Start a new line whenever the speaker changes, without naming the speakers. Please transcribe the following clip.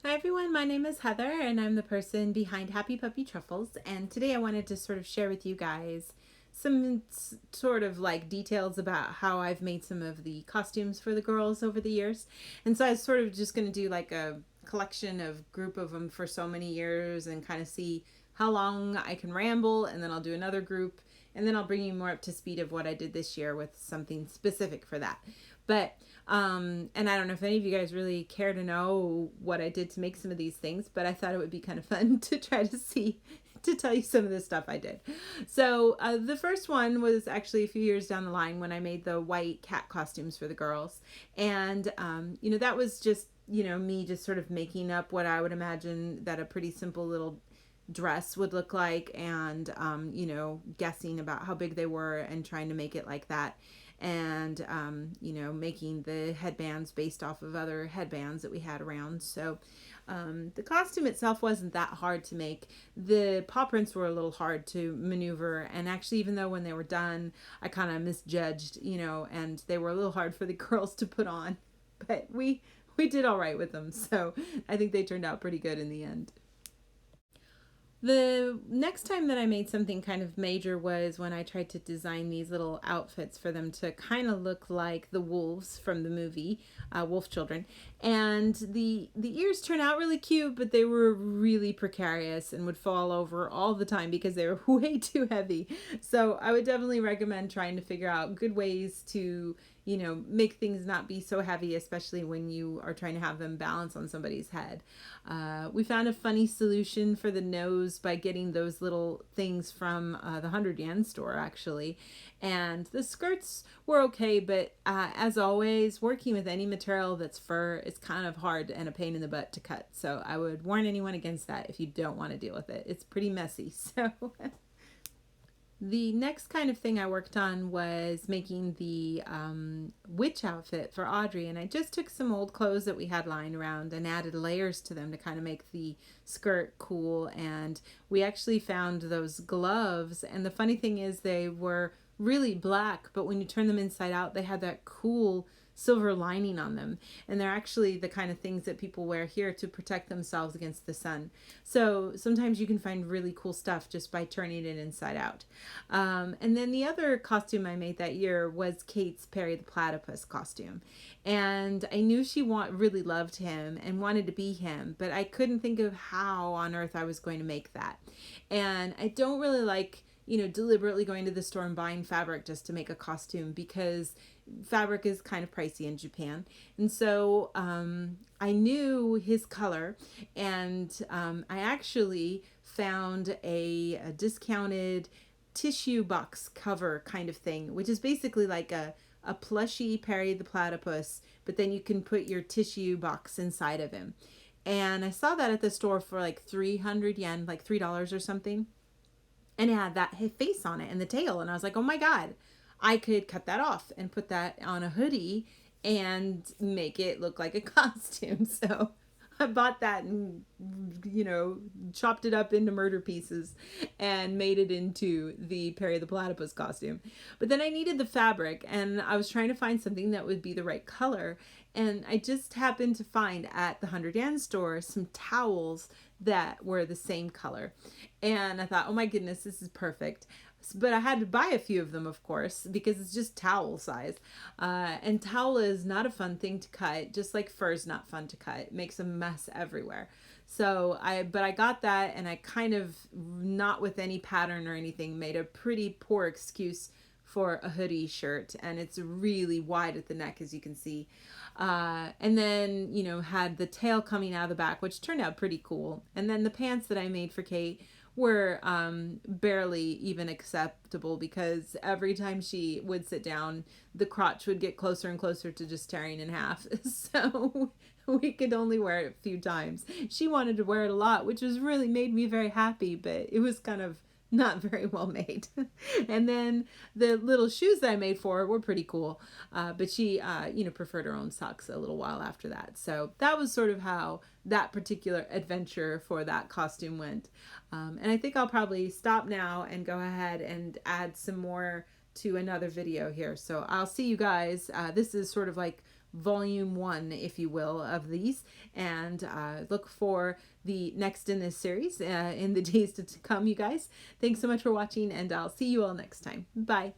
Hi everyone, my name is Heather and I'm the person behind Happy Puppy Truffles, and today I wanted to sort of share with you guys some sort of like details about how I've made some of the costumes for the girls over the years. And so I was sort of just going to do like a collection of group of them for so many years and kind of see how long I can ramble, and then I'll do another group, and then I'll bring you more up to speed of what I did this year with something specific for that. But and I don't know if any of you guys really care to know what I did to make some of these things, but I thought it would be kind of fun to try to see, to tell you some of the stuff I did. So the first one was actually a few years down the line when I made the white cat costumes for the girls. And, that was just, me just sort of making up what I would imagine that a pretty simple little dress would look like, and guessing about how big they were and trying to make it like that, and making the headbands based off of other headbands that we had around. So the costume itself wasn't that hard to make. The paw prints were a little hard to maneuver, and actually, even though when they were done I kind of misjudged, and they were a little hard for the girls to put on, but we did all right with them, so I think they turned out pretty good in the end. The next time that I made something kind of major was when I tried to design these little outfits for them to kind of look like the wolves from the movie Wolf Children. And the ears turned out really cute, but they were really precarious and would fall over all the time because they were way too heavy. So I would definitely recommend trying to figure out good ways to make things not be so heavy, especially when you are trying to have them balance on somebody's head. We found a funny solution for the nose by getting those little things from the 100 yen store, actually. And the skirts were okay, but as always, working with any material that's fur is kind of hard and a pain in the butt to cut. So I would warn anyone against that if you don't want to deal with it. It's pretty messy. So the next kind of thing I worked on was making the witch outfit for Audrey, and I just took some old clothes that we had lying around and added layers to them to kind of make the skirt cool. And we actually found those gloves, and the funny thing is they were really black, but when you turn them inside out, they had that cool silver lining on them, and they're actually the kind of things that people wear here to protect themselves against the sun. So sometimes you can find really cool stuff just by turning it inside out. And then the other costume I made that year was Kate's Perry the Platypus costume, and I knew she really loved him and wanted to be him, but I couldn't think of how on earth I was going to make that. And I don't really like deliberately going to the store and buying fabric just to make a costume, because fabric is kind of pricey in Japan. And so I knew his color, and I actually found a discounted tissue box cover kind of thing, which is basically like a plushy Perry the Platypus, but then you can put your tissue box inside of him. And I saw that at the store for like 300 yen, like $3 or something, and it had that face on it and the tail, and I was like, oh my god, I could cut that off and put that on a hoodie and make it look like a costume. So I bought that and chopped it up into murder pieces and made it into the Perry the Platypus costume. But then I needed the fabric, and I was trying to find something that would be the right color, and I just happened to find at the 100 yen store some towels that were the same color. And I thought, oh my goodness, this is perfect. But I had to buy a few of them, of course, because it's just towel size. And towel is not a fun thing to cut, just like fur is not fun to cut. It makes a mess everywhere. But I got that, and I kind of, not with any pattern or anything, made a pretty poor excuse for a hoodie shirt, and it's really wide at the neck, as you can see. And then, had the tail coming out of the back, which turned out pretty cool. And then the pants that I made for Kate were barely even acceptable, because every time she would sit down, the crotch would get closer and closer to just tearing in half. So we could only wear it a few times. She wanted to wear it a lot, which was really made me very happy, but it was kind of not very well made. And then the little shoes that I made for her were pretty cool, but she preferred her own socks a little while after that. So that was sort of how that particular adventure for that costume went. And I think I'll probably stop now and go ahead and add some more to another video here. So I'll see you guys. This is sort of like volume 1, if you will, of these, and look for the next in this series in the days to come, you guys. Thanks so much for watching, and I'll see you all next time. Bye.